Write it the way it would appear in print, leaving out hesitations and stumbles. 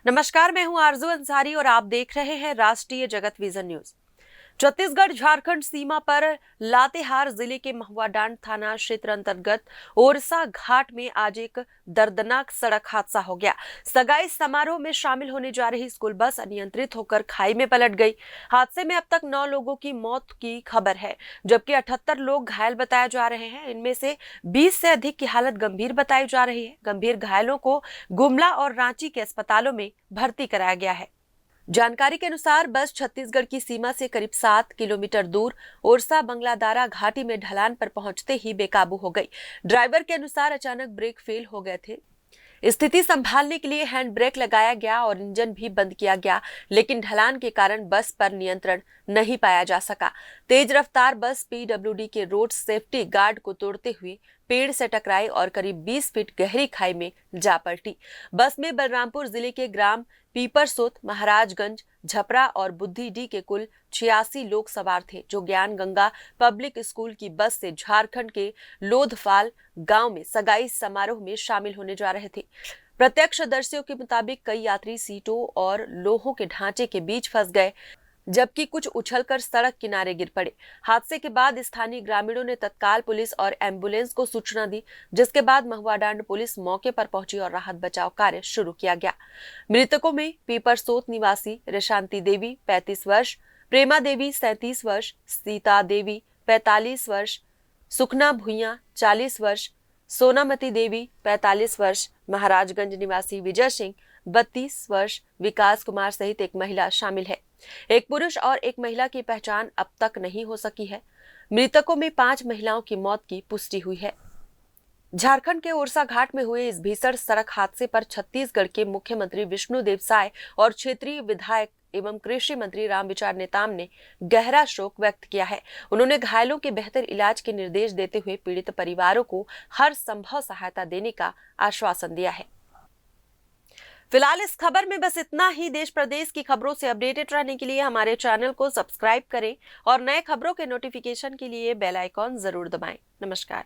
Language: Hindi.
नमस्कार, मैं हूं आरजू अंसारी और आप देख रहे हैं राष्ट्रीय जगत विजन न्यूज। छत्तीसगढ़ झारखंड सीमा पर लातेहार जिले के महुआडांड थाना क्षेत्र अंतर्गत ओरसा घाट में आज एक दर्दनाक सड़क हादसा हो गया। सगाई समारोह में शामिल होने जा रही स्कूल बस अनियंत्रित होकर खाई में पलट गई। हादसे में अब तक 9 लोगों की मौत की खबर है, जबकि 78 लोग घायल बताए जा रहे हैं। इनमें से 20 से अधिक की हालत गंभीर बताई जा रही है। गंभीर घायलों को गुमला और रांची के अस्पतालों में भर्ती कराया गया है। जानकारी के अनुसार बस छत्तीसगढ़ की सीमा से करीब 7 किलोमीटर दूर ओरसा बंगलादारा घाटी में ढलान पर पहुंचते ही बेकाबू हो गई। ड्राइवर के अनुसार अचानक ब्रेक फेल हो गए थे। स्थिति संभालने के लिए हैंड ब्रेक लगाया गया और इंजन भी बंद किया गया, लेकिन ढलान के कारण बस पर नियंत्रण नहीं पाया जा सका। तेज रफ्तार बस पीडब्ल्यूडी के रोड सेफ्टी गार्ड को तोड़ते हुए पेड़ से टकराई और करीब 20 फीट गहरी खाई में जा पलटी। बस में बलरामपुर जिले के ग्राम पीपरसोत, महाराजगंज, झपरा और बुद्धिडी के कुल 86 लोग सवार थे, जो ज्ञान गंगा पब्लिक स्कूल की बस से झारखंड के लोधफाल गांव में सगाई समारोह में शामिल होने जा रहे थे। प्रत्यक्षदर्शियों के मुताबिक कई यात्री सीटों और लोहों के ढांचे के बीच फंस गए, जबकि कुछ उछलकर सड़क किनारे गिर पड़े। हादसे के बाद स्थानीय ग्रामीणों ने तत्काल पुलिस और एम्बुलेंस को सूचना दी, जिसके बाद महुआडांड पुलिस मौके पर पहुंची और राहत बचाव कार्य शुरू किया गया। मृतकों में पीपरसोत निवासी रिशांति देवी 35 वर्ष, प्रेमा देवी 37 वर्ष, सीता देवी 45 वर्ष, सुखना भुइया 40 वर्ष, सोनामती देवी 45 वर्ष, महाराजगंज निवासी विजय सिंह 32 वर्ष, विकास कुमार सहित एक महिला शामिल है। एक पुरुष और एक महिला की पहचान अब तक नहीं हो सकी है। मृतकों में 5 महिलाओं की मौत की पुष्टि हुई है। झारखंड के ओरसा घाट में हुए इस भीषण सड़क हादसे पर छत्तीसगढ़ के मुख्यमंत्री विष्णुदेव साय और क्षेत्रीय विधायक एवं कृषि मंत्री रामविचार नेताम ने गहरा शोक व्यक्त किया है। उन्होंने घायलों के बेहतर इलाज के निर्देश देते हुए पीड़ित परिवारों को हर संभव सहायता देने का आश्वासन दिया है। फिलहाल इस खबर में बस इतना ही। देश प्रदेश की खबरों से अपडेटेड रहने के लिए हमारे चैनल को सब्सक्राइब करें और नए खबरों के नोटिफिकेशन के लिए बेल आइकॉन जरूर दबाएं। नमस्कार।